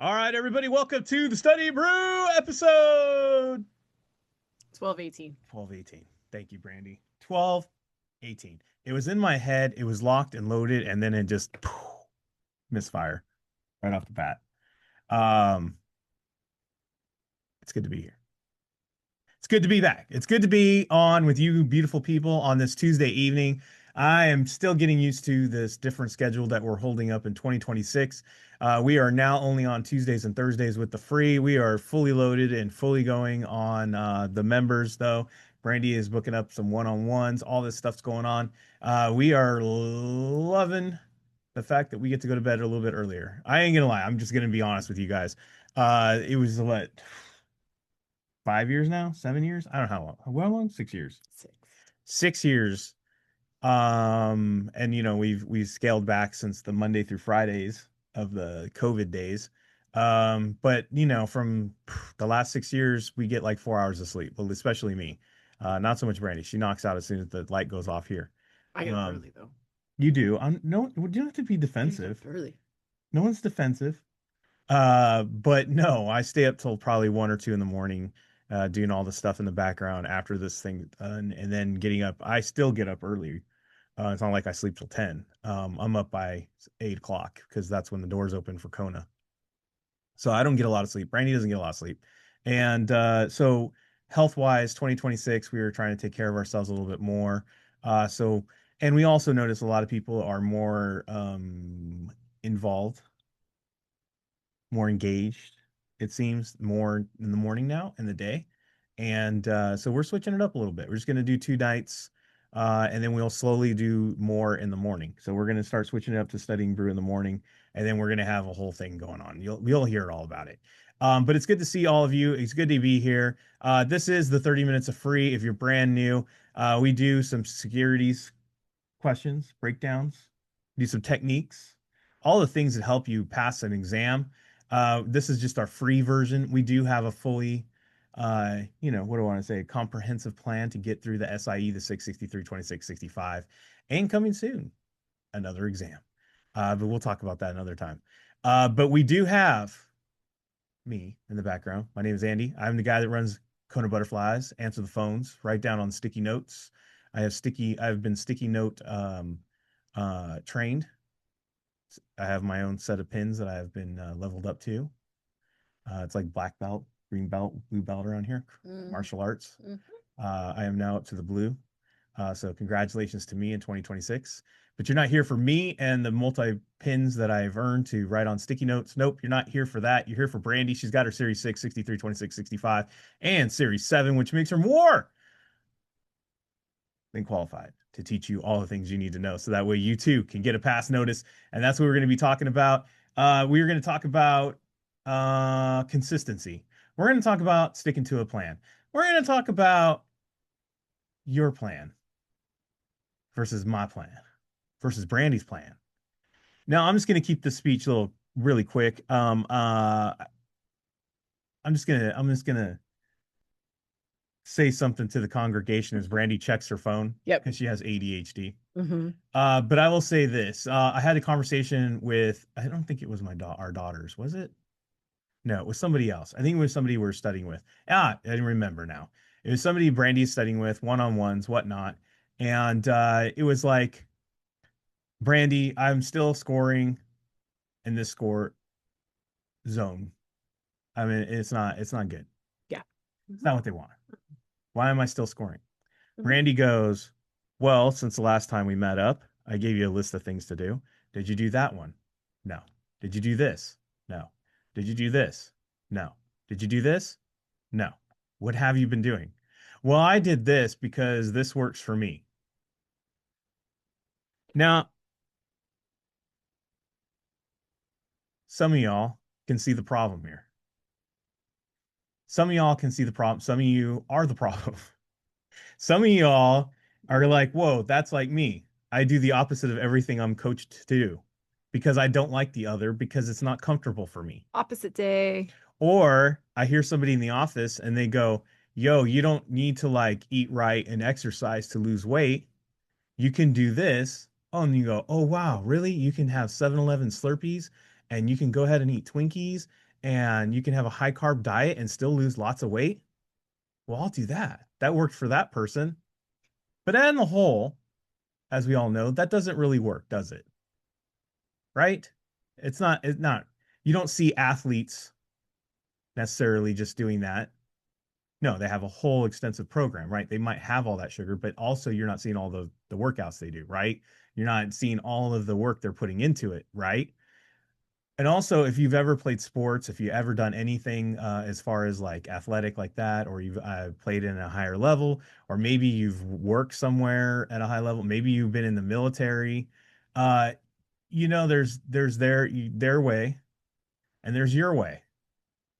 All right, everybody, welcome to the Study Brew episode 1218. 1218. Thank you, Brandy. 1218. It was in my head, it was locked and loaded, and then it just misfire right off the bat. Um, it's good to be here. It's good to be back. It's good to be on with you, beautiful people, on this Tuesday evening. I am still getting used to this different schedule that we're holding up in 2026. We are now only on Tuesdays and Thursdays with the free. We are fully loaded and fully going on the members, though. Brandy is booking up some one-on-ones. All this stuff's going on. We are loving the fact that we get to go to bed a little bit earlier. I ain't gonna lie. I'm just gonna be honest with you guys. It was what, 5 years now, 7 years. I don't know how long. How long? 6 years. 6. 6 years. And we've scaled back since the Monday through Fridays of the COVID days. But from the last 6 years, we get like 4 hours of sleep. Well, especially me. Not so much Brandy. She knocks out as soon as the light goes off here. I get up early, though. You do. No, you don't have to be I get defensive. up early. No one's defensive. But no, I stay up till probably 1 or 2 in the morning, doing all the stuff in the background after this thing done, and then getting up. I still get up early. It's not like I sleep till 10. I'm up by 8 o'clock because that's when the doors open for Kona. So I don't get a lot of sleep. Brandy doesn't get a lot of sleep. And so health wise, 2026, we were trying to take care of ourselves a little bit more. And we also notice a lot of people are more involved, more engaged. It seems more in the morning now, in the day. And so we're switching it up a little bit. We're just going to do 2 nights, and then we'll slowly do more in the morning. So we're going to start switching it up to studying brew in the morning, and then we're going to have a whole thing going on. You'll hear all about it. But it's good to see all of you. It's good to be here. This is the 30 minutes of free. If you're brand new, we do some securities questions, breakdowns, do some techniques, all the things that help you pass an exam. This is just our free version. We do have a fully, what do I want to say, comprehensive plan to get through the SIE, the 663, 2665, and coming soon, another exam. But we'll talk about that another time. But we do have me in the background. My name is Andy. I'm the guy that runs KonaButterflyz, answer the phones, write down on sticky notes. I've been sticky note trained. I have my own set of pins that I've been leveled up to. It's like black belt, green belt, blue belt around here, martial arts. I am now up to the blue. So congratulations to me in 2026. But you're not here for me and the multi pins that I've earned to write on sticky notes. Nope, you're not here for that. You're here for Brandy. She's got her Series 6, 63, 26, 65, and Series 7, which makes her more than qualified to teach you all the things you need to know. So that way you too can get a pass notice. And that's what we're going to be talking about. We're going to talk about consistency. We're going to talk about sticking to a plan. We're going to talk about your plan versus my plan versus Brandy's plan. Now, I'm just going to keep this speech a little really quick. I'm just gonna say something to the congregation as Brandy checks her phone. Yep. Because she has ADHD. Mm-hmm. But I will say this. I had a conversation with, I don't think it was our daughters, was it? No, it was somebody else. I think it was somebody we were studying with. I didn't remember now. It was somebody Brandy's studying with, one-on-ones, whatnot. And it was like, Brandy, I'm still scoring in this score zone. I mean, it's not good. Yeah. It's not what they want. Why am I still scoring? Mhm. Randy goes, well, since the last time we met up, I gave you a list of things to do. Did you do that one? No. Did you do this? No. Did you do this? No. Did you do this? No. What have you been doing? Well, I did this because this works for me. Now, some of y'all can see the problem here. Some of y'all can see the problem. Some of you are the problem. Some of y'all are like, whoa, that's like me. I do the opposite of everything I'm coached to do because I don't like the other because it's not comfortable for me. Opposite day. Or I hear somebody in the office and they go, yo, you don't need to like eat right and exercise to lose weight. You can do this. Oh, and you go, oh, wow, really? You can have 7-Eleven Slurpees and you can go ahead and eat Twinkies and you can have a high carb diet and still lose lots of weight, well, I'll do that. That worked for that person. But on the whole, as we all know, that doesn't really work, does it? Right? It's not, you don't see athletes necessarily just doing that. No, they have a whole extensive program, right? They might have all that sugar, but also you're not seeing all the workouts they do, right? You're not seeing all of the work they're putting into it, right? And also, if you've ever played sports, if you've ever done anything as far as like athletic like that, or you've played in a higher level, or maybe you've worked somewhere at a high level, maybe you've been in the military, uh, there's their way and there's your way.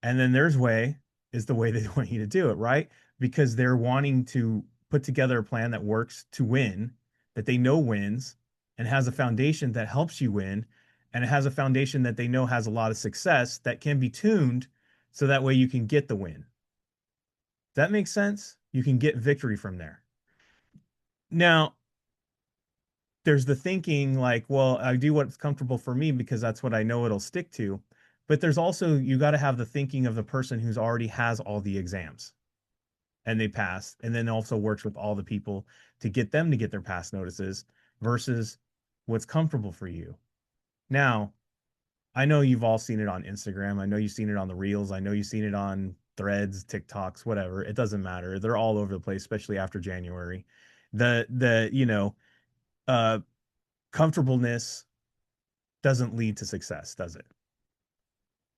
And then there's way is the way they want you to do it, right? Because they're wanting to put together a plan that works to win, that they know wins, and has a foundation that helps you win, and it has a foundation that they know has a lot of success that can be tuned so that way you can get the win. That makes sense? You can get victory from there. Now, there's the thinking like, well, I do what's comfortable for me because that's what I know it'll stick to. But there's also, you got to have the thinking of the person who's already has all the exams and they pass, and then also works with all the people to get them to get their pass notices versus what's comfortable for you. Now, I know you've all seen it on Instagram. I know you've seen it on the reels. I know you've seen it on threads, TikToks, whatever. It doesn't matter. They're all over the place, especially after January. The uh comfortableness doesn't lead to success, does it?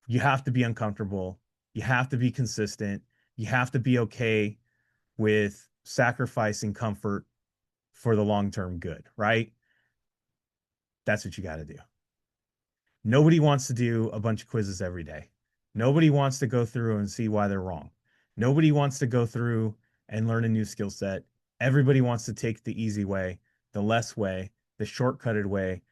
You have to be uncomfortable. You have to be consistent. You have to be okay with sacrificing comfort for the long-term good, right? That's what you got to do. Nobody wants to do a bunch of quizzes every day. Nobody wants to go through and see why they're wrong. Nobody wants to go through and learn a new skill set. Everybody wants to take the easy way, the less way, the shortcutted way.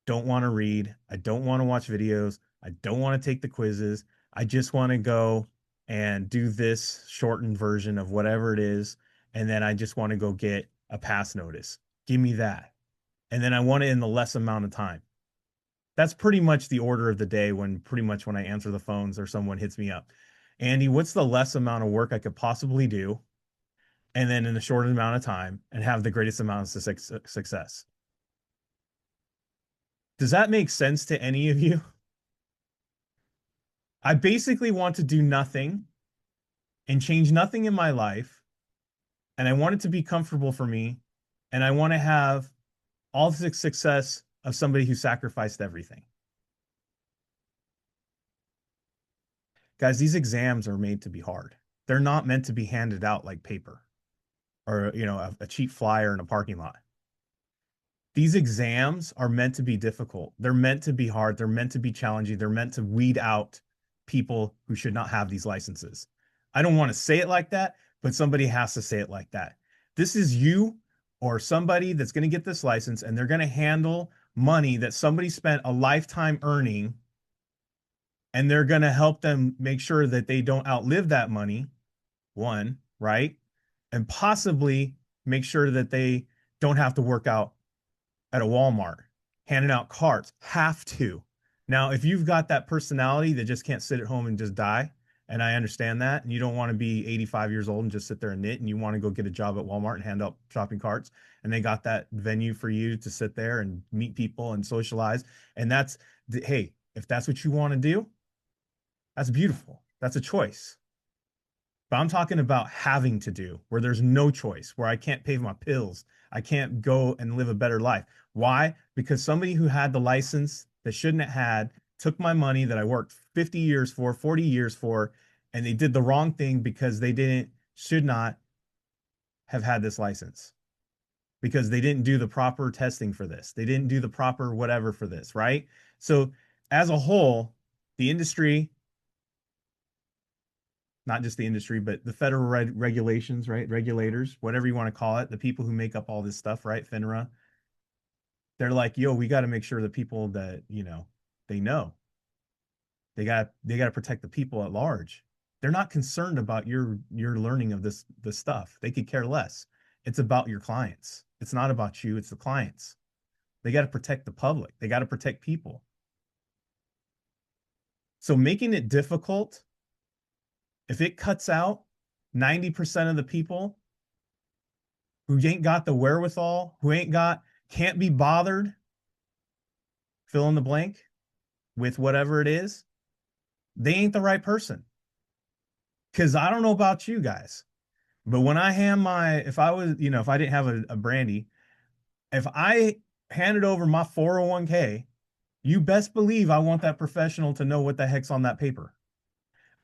Don't want to read. I don't want to watch videos. I don't want to take the quizzes. I just want to go and do this shortened version of whatever it is. And then I just want to go get a pass notice. Give me that. And then I want it in the less amount of time. That's pretty much the order of the day when pretty much when I answer the phones or someone hits me up. Andy, what's the less amount of work I could possibly do? And then in the shortest amount of time and have the greatest amount of success. Does that make sense to any of you? I basically want to do nothing and change nothing in my life. And I want it to be comfortable for me. And I want to have all the success of somebody who sacrificed everything. Guys, these exams are made to be hard. They're not meant to be handed out like paper or, a cheap flyer in a parking lot. These exams are meant to be difficult. They're meant to be hard. They're meant to be challenging. They're meant to weed out people who should not have these licenses. I don't want to say it like that, but somebody has to say it like that. This is you or somebody that's going to get this license and they're going to handle money that somebody spent a lifetime earning, and they're going to help them make sure that they don't outlive that money, one, right? And possibly make sure that they don't have to work out at a Walmart, handing out cards. Have to. Now, if you've got that personality that just can't sit at home and just die, and I understand that, and you don't want to be 85 years old and just sit there and knit, and you want to go get a job at Walmart and hand out shopping carts, and they got that venue for you to sit there and meet people and socialize, and hey, if that's what you want to do, that's beautiful. That's a choice. But I'm talking about having to do, where there's no choice, where I can't pay my pills. I can't go and live a better life. Why? Because somebody who had the license that shouldn't have had took my money that I worked 50 years for, 40 years for, and they did the wrong thing because should not have had this license because they didn't do the proper testing for this. They didn't do the proper whatever for this, right? So, as a whole, the industry, not just the industry, but the federal regulations, right? Regulators, whatever you want to call it, the people who make up all this stuff, right? FINRA, they're like, yo, we got to make sure the people that, they know they got to protect the people at large. They're not concerned about your learning of this stuff. They could care less. It's about your clients. It's not about you. It's the clients. They got to protect the public. They got to protect people. So making it difficult, if it cuts out 90% of the people who ain't got the wherewithal, can't be bothered, fill in the blank with whatever it is, they ain't the right person. Because I don't know about you guys, but when I hand if I was, if I didn't have a brandy, if I handed over my 401k, you best believe I want that professional to know what the heck's on that paper.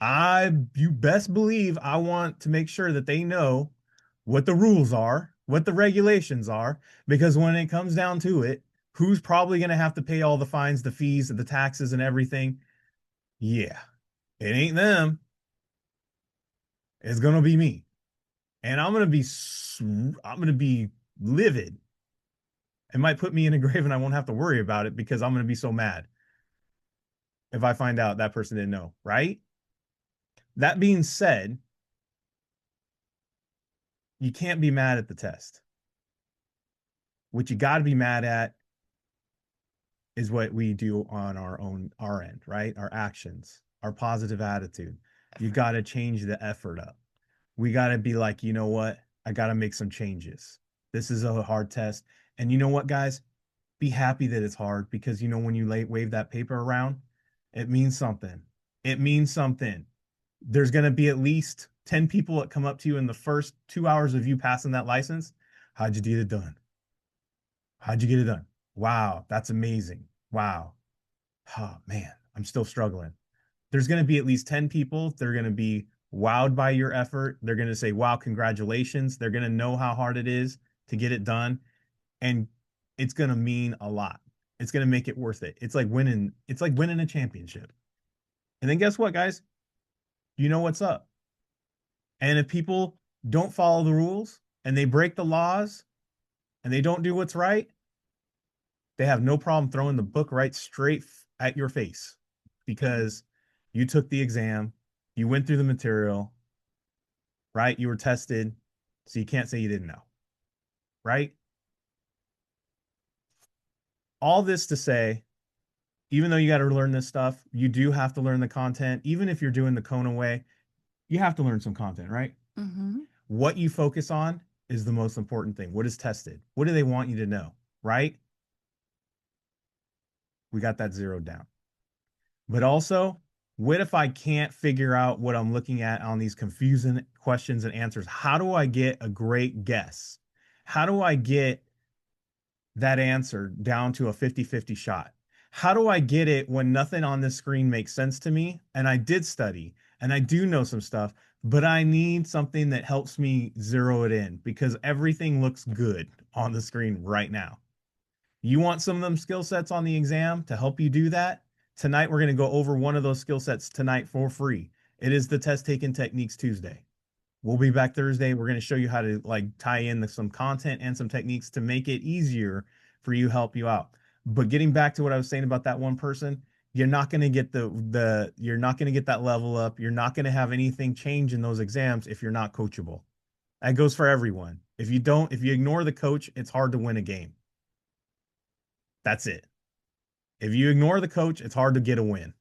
You best believe I want to make sure that they know what the rules are, what the regulations are, because when it comes down to it, who's probably going to have to pay all the fines, the fees, the taxes, and everything? Yeah, it ain't them. It's going to be me. And I'm going to be livid. It might put me in a grave and I won't have to worry about it because I'm going to be so mad if I find out that person didn't know, right? That being said, you can't be mad at the test. What you got to be mad at is what we do on our end, right? Our actions, our positive attitude. You got to change the effort up. We got to be like, you know what? I got to make some changes. This is a hard test. And you know what, guys? Be happy that it's hard because when you wave that paper around, it means something. It means something. There's going to be at least 10 people that come up to you in the first 2 hours of you passing that license. How'd you get it done? How'd you get it done? Wow, that's amazing. Wow. Oh, man, I'm still struggling. There's going to be at least 10 people. They're going to be wowed by your effort. They're going to say, wow, congratulations. They're going to know how hard it is to get it done. And it's going to mean a lot. It's going to make it worth it. It's like winning a championship. And then guess what, guys? You know what's up. And if people don't follow the rules and they break the laws and they don't do what's right, they have no problem throwing the book right straight at your face because you took the exam, you went through the material, right? You were tested, so you can't say you didn't know, right? All this to say, even though you got to learn this stuff, you do have to learn the content. Even if you're doing the Kona way, you have to learn some content, right? Mm-hmm. What you focus on is the most important thing. What is tested? What do they want you to know, right? We got that zeroed down. But also, what if I can't figure out what I'm looking at on these confusing questions and answers? How do I get a great guess? How do I get that answer down to a 50-50 shot? How do I get it when nothing on this screen makes sense to me? And I did study and I do know some stuff, but I need something that helps me zero it in because everything looks good on the screen right now. You want some of them skill sets on the exam to help you do that? Tonight, we're going to go over one of those skill sets tonight for free. It is the Test Taking Techniques Tuesday. We'll be back Thursday. We're going to show you how to tie in some content and some techniques to make it easier for you, help you out. But getting back to what I was saying about that one person, you're not going to get you're not going to get that level up. You're not going to have anything change in those exams if you're not coachable. That goes for everyone. If you ignore the coach, it's hard to win a game. That's it. If you ignore the coach, it's hard to get a win.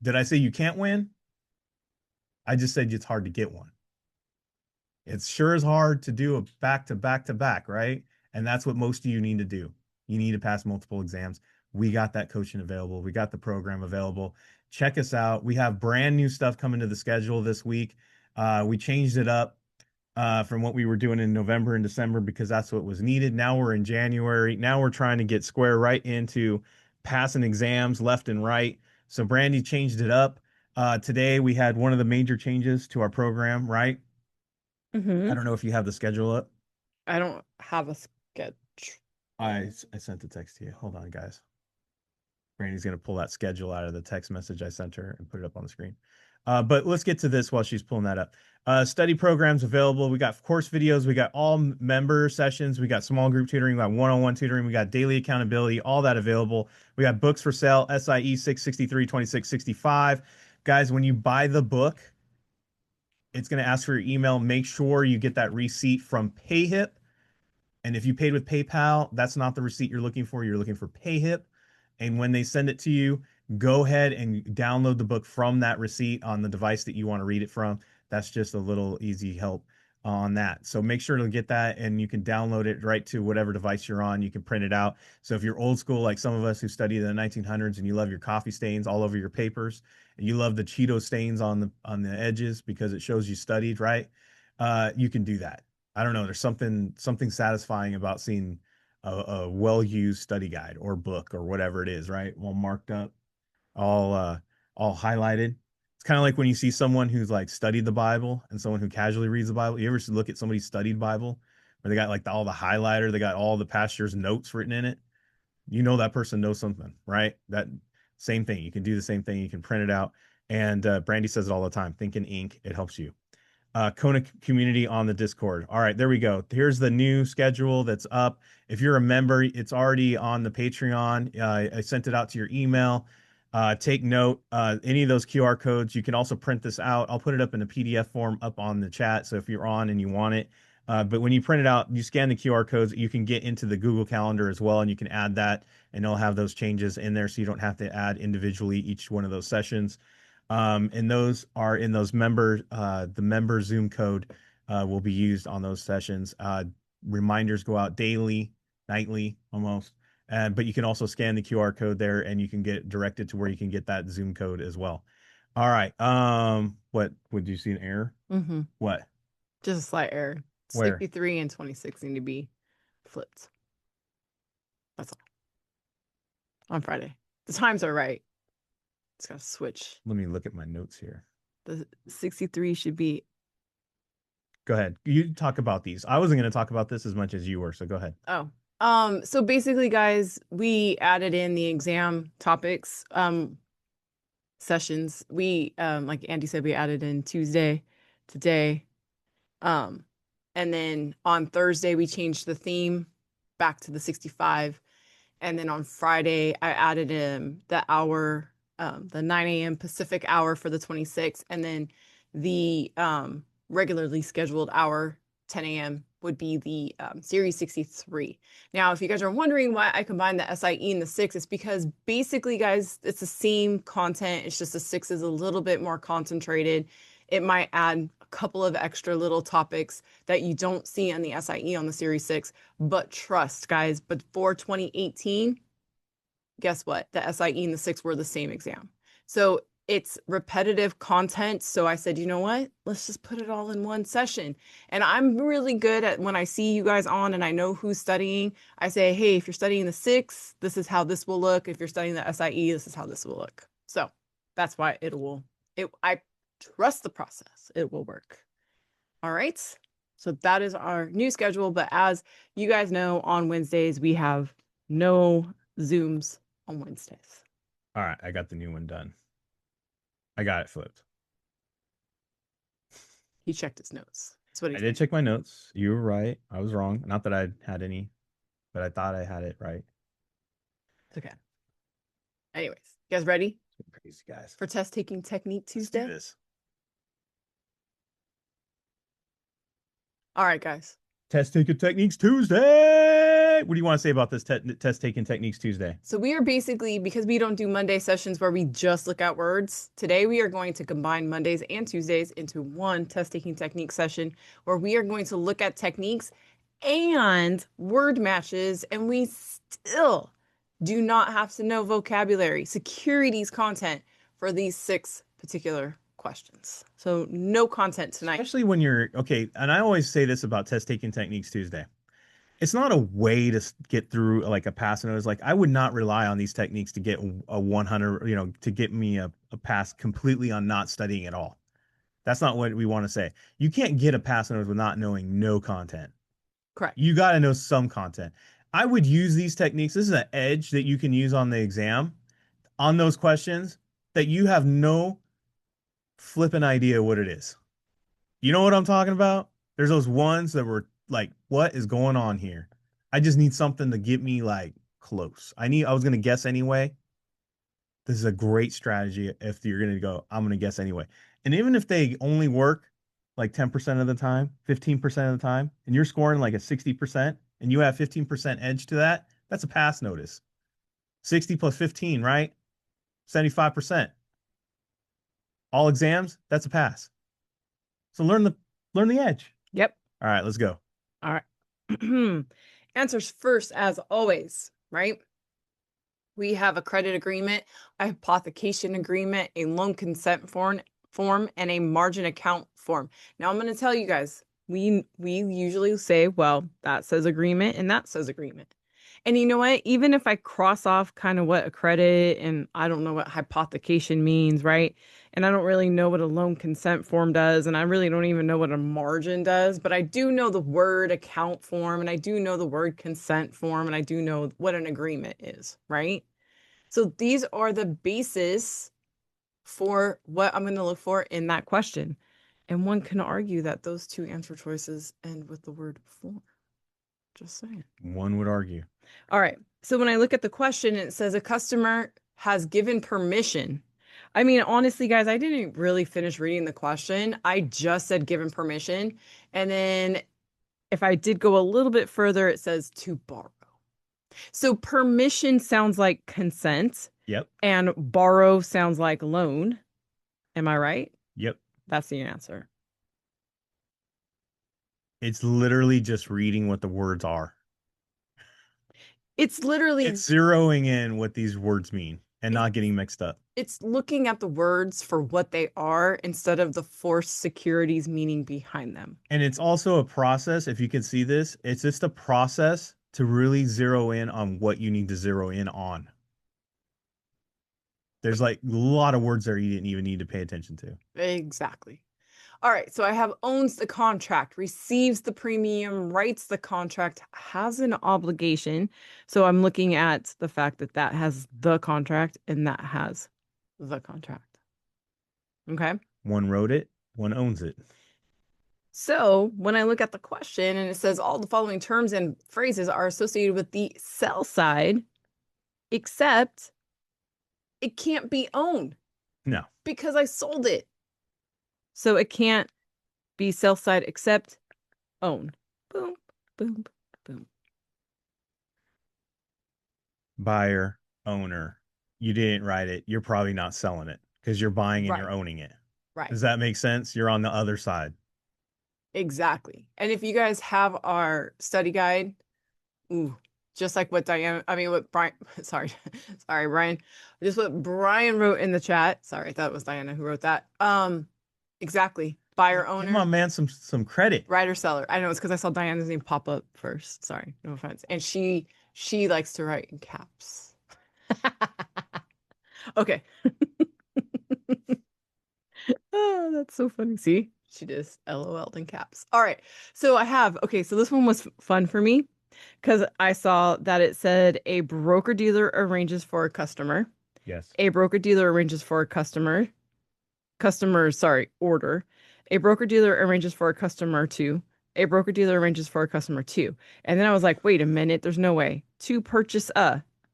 Did I say you can't win? I just said it's hard to get one. It's sure is hard to do a back to back to back, right? And that's what most of you need to do. You need to pass multiple exams. We got that coaching available. We got the program available. Check us out. We have brand new stuff coming to the schedule this week. We changed it up from what we were doing in November and December because that's what was needed. Now we're in January. Now we're trying to get square right into passing exams left and right. So Brandy changed it up. Today we had one of the major changes to our program, right? I Mm-hmm. don't know if you have the schedule up. I don't have a sketch. I sent the text to you. Hold on, guys. Brandy's going to pull that schedule out of the text message I sent her and put it up on the screen. But let's get to this while she's pulling that up. Study programs available. We got course videos. We got all member sessions. We got small group tutoring. We got one-on-one tutoring. We got daily accountability. All that available. We got books for sale. SIE 663 2665. Guys, when you buy the book, it's going to ask for your email. Make sure you get that receipt from PayHip. And if you paid with PayPal, that's not the receipt you're looking for. You're looking for PayHip. And when they send it to you, go ahead and download the book from that receipt on the device that you want to read it from. That's just a little easy help on that. So make sure to get that, and you can download it right to whatever device you're on. You can print it out. So if you're old school, like some of us who studied in the 1900s, and you love your coffee stains all over your papers, and you love the Cheeto stains on the edges because it shows you studied, right? You can do that. I don't know. There's something satisfying about seeing a well-used study guide or book or whatever it is, right? Well marked up, all all highlighted. It's kind of like when you see someone who's like studied the Bible and someone who casually reads the Bible. You ever look at somebody's studied Bible where they got like all the highlighter, they got all the pastor's notes written in it? You know that person knows something, right? That same thing. You can do the same thing. You can print it out. And Brandy says it all the time. Think in ink. It helps you. Kona community on the Discord. All right, there we go. Here's the new schedule that's up. If you're a member, it's already on the Patreon. I sent it out to your email. Take note. Any of those QR codes, you can also print this out. I'll put it up in a PDF form up on the chat. So if you're on and you want it, but when you print it out, you scan the QR codes. You can get into the Google Calendar as well, and you can add that, and it'll have those changes in there, so you don't have to add individually each one of those sessions. And those are in those the member Zoom code will be used on those sessions. Reminders go out daily, nightly, almost. But you can also scan the QR code there, and you can get directed to where you can get that Zoom code as well. All right. What would you see an error? Mm-hmm. What? Just a slight error. Where? 63 and 26 need to be flipped. That's all. On Friday. The times are right. It's got to switch. Let me look at my notes here. The 63 should be. Go ahead. You talk about these. I wasn't going to talk about this as much as you were, so go ahead. Oh. So basically, guys, we added in the exam topics sessions. We like Andy said, we added in Tuesday, today. And then on Thursday we changed the theme back to the 65. And then on Friday I added in the hour, the 9 a.m. Pacific hour for the 26th, and then the regularly scheduled hour 10 a.m. would be the series 63. Now, if you guys are wondering why I combined the SIE and the 6, it's because basically, guys, it's the same content. It's just the 6 is a little bit more concentrated. It might add a couple of extra little topics that you don't see on the SIE on the series 6, but trust, guys, before 2018, guess what? The SIE and the 6 were the same exam. So it's repetitive content. So I said, you know what? Let's just put it all in one session. And I'm really good at when I see you guys on and I know who's studying, I say, hey, if you're studying the 6, this is how this will look. If you're studying the SIE, this is how this will look. So that's why I trust the process. It will work. All right. So that is our new schedule. But as you guys know, on Wednesdays, we have no Zooms on Wednesdays. All right, I got the new one done. I got it flipped. He checked his notes. That's what I did check my notes. You were right. I was wrong. Not that I had any, but I thought I had it right. It's okay. Anyways, you guys ready? Crazy guys. For test taking technique Tuesday? Let's do this. All right, guys. Test taking techniques Tuesday. What do you want to say about this test taking techniques Tuesday? So we are basically, because we don't do Monday sessions where we just look at words, today we are going to combine Mondays and Tuesdays into one test taking technique session where we are going to look at techniques and word matches, and we still do not have to know vocabulary, securities content for these 6 particular questions. So no content tonight. Especially when you're okay. And I always say this about test taking techniques Tuesday. It's not a way to get through like a pass notice. Like I would not rely on these techniques to get a 100, to get me a pass completely on not studying at all. That's not what we want to say. You can't get a pass notice with not knowing no content. Correct. You got to know some content. I would use these techniques. This is an edge that you can use on the exam on those questions that you have no flipping idea what it is. You know what I'm talking about? There's those ones that were like, what is going on here? I just need something to get me like close. I was going to guess anyway. This is a great strategy if you're going to go, I'm going to guess anyway. And even if they only work like 10% of the time, 15% of the time, and you're scoring like a 60% and you have 15% edge to that, that's a pass notice. 60 plus 15, right? 75%. All exams, that's a pass. So learn the edge. Yep. All right, let's go. All right. Answers first, as always, right? We have a credit agreement, a hypothecation agreement, a loan consent form, and a margin account form. Now I'm going to tell you guys, we usually say, well, that says agreement and that says agreement. And you know what? Even if I cross off kind of what a credit and I don't know what hypothecation means, right? And I don't really know what a loan consent form does, and I really don't even know what a margin does, but I do know the word account form, and I do know the word consent form, and I do know what an agreement is, right? So these are the basis for what I'm going to look for in that question. And one can argue that those two answer choices end with the word form. Just saying. One would argue. All right. So when I look at the question, it says a customer has given permission. I mean, honestly, guys, I didn't really finish reading the question. I just said given permission. And then if I did go a little bit further, it says to borrow. So permission sounds like consent. Yep. And borrow sounds like loan. Am I right? Yep. That's the answer. It's literally just reading what the words are. It's literally It's zeroing in what these words mean and not getting mixed up. it's looking at the words for what they are instead of the forced securities meaning behind them. And it's also a process. If you can see this, it's just a process to really zero in on what you need to zero in on. There's like a lot of words there you didn't even need to pay attention to. Exactly. All right, so I have owns the contract, receives the premium, writes the contract, has an obligation. So I'm looking at the fact that that has the contract and that has the contract. Okay. One wrote it, one owns it. So when I look at the question and it says all the following terms and phrases are associated with the sell side, except it can't be owned No. because I sold it. So it can't be sell side except own. Boom, boom, boom. Buyer, owner. You didn't write it. You're probably not selling it because you're buying and Right. you're owning it. Right. Does that make sense? You're on the other side. Exactly. And if you guys have our study guide, ooh, just like what what Brian, sorry, Brian, just what Brian wrote in the chat. Sorry, that was Diana who wrote that. Exactly. Buyer, owner. Give my man some credit. Writer, seller. I know it's because I saw Diana's name pop up first. Sorry, no offense. And she likes to write in caps. Okay. Oh, that's so funny. See, she just LOL'd in caps. All right. So so this one was fun for me because I saw that it said a broker dealer arranges for a customer. Yes. A broker dealer arranges for a order. A broker dealer arranges for a customer to. A broker dealer arranges for a customer to. And then I was like, wait a minute, there's no way. To purchase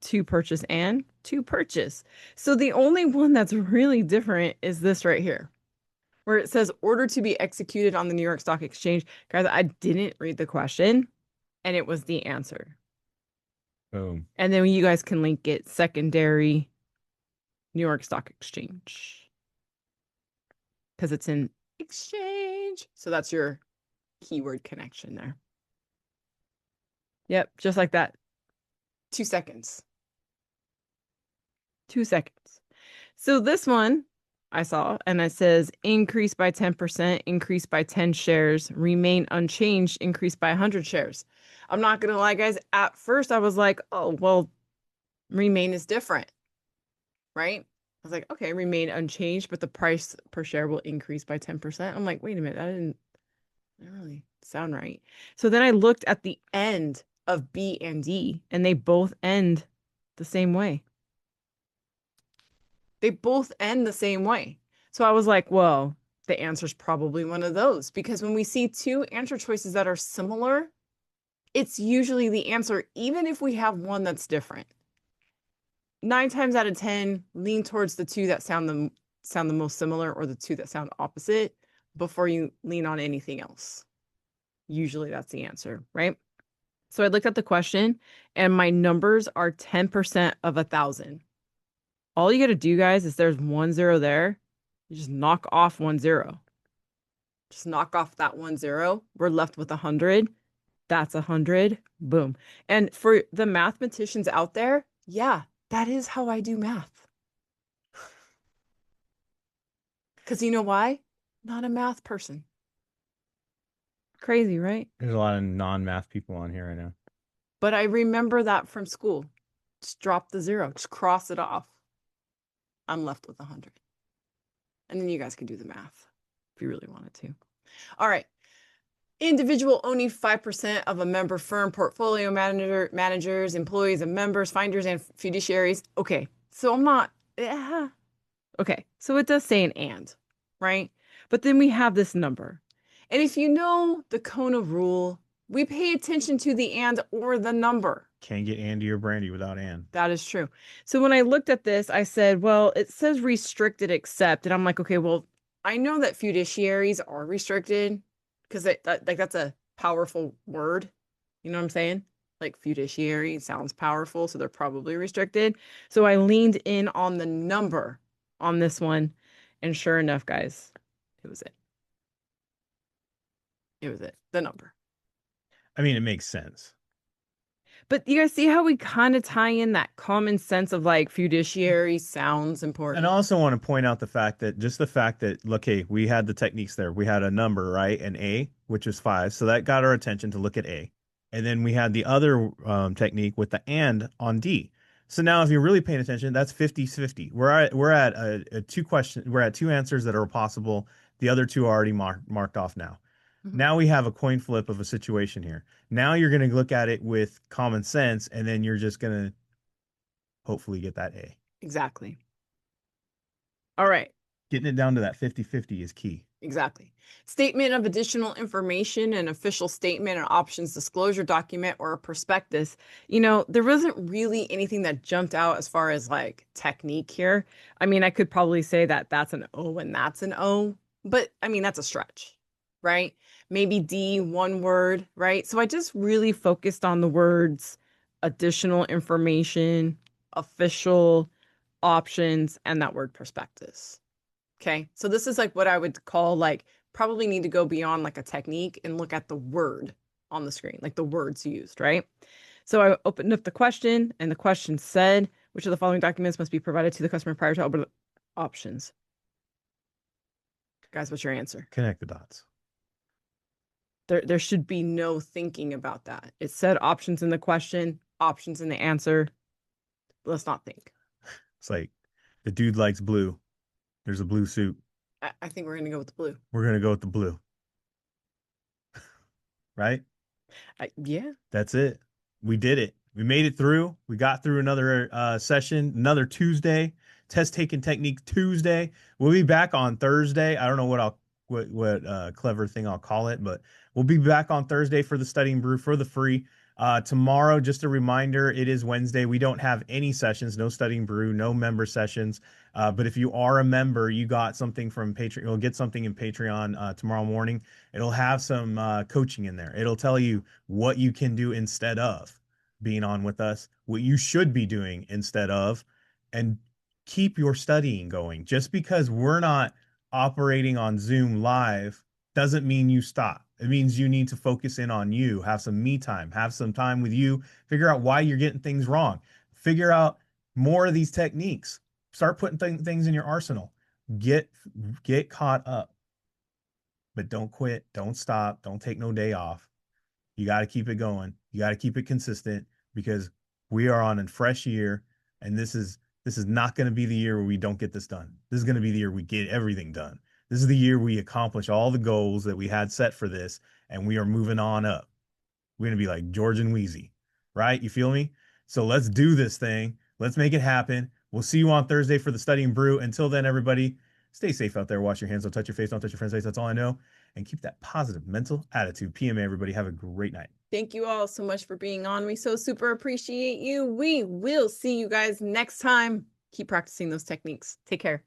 to purchase and to purchase. So the only one that's really different is this right here, where it says order to be executed on the New York Stock Exchange. Guys, I didn't read the question and it was the answer. Boom. And then you guys can link it secondary New York Stock Exchange because it's an exchange. So that's your keyword connection there. Yep, just like that. 2 seconds. 2 seconds. So this one I saw, and it says increase by 10%, increase by 10 shares, remain unchanged, increase by 100 shares. I'm not going to lie, guys. At first, I was like, oh, well, remain is different, right? I was like, okay, remain unchanged, but the price per share will increase by 10%. I'm like, wait a minute, that didn't really sound right. So then I looked at the end of B and D, and they both end the same way. They both end the same way. So I was like, well, the answer is probably one of those because when we see two answer choices that are similar, it's usually the answer, even if we have one that's different. 9 times out of 10, lean towards the two that sound the most similar or the two that sound opposite before you lean on anything else. Usually that's the answer, right? So I looked at the question and my numbers are 10% of 1,000. All you got to do, guys, is there's 1 0 there. You just knock off 1 0. Just knock off that 1 0. We're left with 100. That's 100. Boom. And for the mathematicians out there, yeah, that is how I do math. Because you know why? Not a math person. Crazy, right? There's a lot of non-math people on here right now. But I remember that from school. Just drop the 0, just cross it off. I'm left with 100. And then you guys can do the math if you really wanted to. All right. Individual owning 5% of a member firm, portfolio managers, employees and members, finders and fiduciaries. Okay. So I'm not, okay. So it does say an and, right? But then we have this number. And if you know the Kona rule, we pay attention to the and or the number. Can't get Andy or Brandy without Ann. That is true. So when I looked at this, I said, well, it says restricted except. And I'm like, okay, well, I know that fiduciaries are restricted because like that's a powerful word. You know what I'm saying? Like fiduciary sounds powerful, so they're probably restricted. So I leaned in on the number on this one. And sure enough, guys, it was it. It was it. The number. I mean, it makes sense. But you guys see how we kind of tie in that common sense of like fiduciary sounds And I important. also want to point out the fact that just the fact that, look, hey, we had the techniques there. We had a number, right? An A, which is 5. So that got our attention to look at A. And then we had the other technique with the and on D. So now if you're really paying attention, that's 50-50. We're at a two question, we're at two answers that are possible. The other two are already marked off now. Mhm. Now we have a coin flip of a situation here. Now you're going to look at it with common sense, and then you're just going to hopefully get that A. Exactly. All right. Getting it down to that 50-50 is key. Exactly. Statement of additional information, an official statement, an options disclosure document, or a prospectus. There wasn't really anything that jumped out as far as like technique here. I mean, I could probably say that that's an O and that's an O, but I mean, that's a stretch, right? Maybe D, one word, right? So I just really focused on the words additional information, official, options, and that word prospectus. Okay. So this is like what I would call like probably need to go beyond like a technique and look at the word on the screen, like the words used, right? So I opened up the question and the question said, which of the following documents must be provided to the customer prior to open options? Guys, what's your answer? Connect the dots. There should be no thinking about that. It said options in the question, options in the answer. Let's not think. It's like the dude likes blue. There's a blue suit. I think we're going to go with the blue. We're going to go with the blue. Right? Yeah. That's it. We did it. We made it through. We got through another session, another Tuesday, test taking technique Tuesday. We'll be back on Thursday. I don't know what clever thing I'll call it, but we'll be back on Thursday for the studying brew for the free. Tomorrow, just a reminder, it is Wednesday. We don't have any sessions, no studying brew, no member sessions. But if you are a member, you got something from Patreon. You'll get something in Patreon tomorrow morning. It'll have some coaching in there. It'll tell you what you can do instead of being on with us, what you should be doing instead of, and keep your studying going. Just because we're not operating on Zoom live doesn't mean you stop. It means you need to focus in on you, have some me time, have some time with you, figure out why you're getting things wrong, figure out more of these techniques, start putting things in your arsenal, get caught up, but don't quit, don't stop, don't take no day off. You got to keep it going. You got to keep it consistent because we are on a fresh year, and this is not going to be the year where we don't get this done. This is going to be the year we get everything done. This is the year we accomplish all the goals that we had set for this, and we are moving on up. We're going to be like George and Wheezy, right? You feel me? So let's do this thing. Let's make it happen. We'll see you on Thursday for the Study and Brew. Until then, everybody, stay safe out there. Wash your hands. Don't touch your face. Don't touch your friend's face. That's all I know. And keep that positive mental attitude. PMA, everybody. Have a great night. Thank you all so much for being on. We so super appreciate you. We will see you guys next time. Keep practicing those techniques. Take care.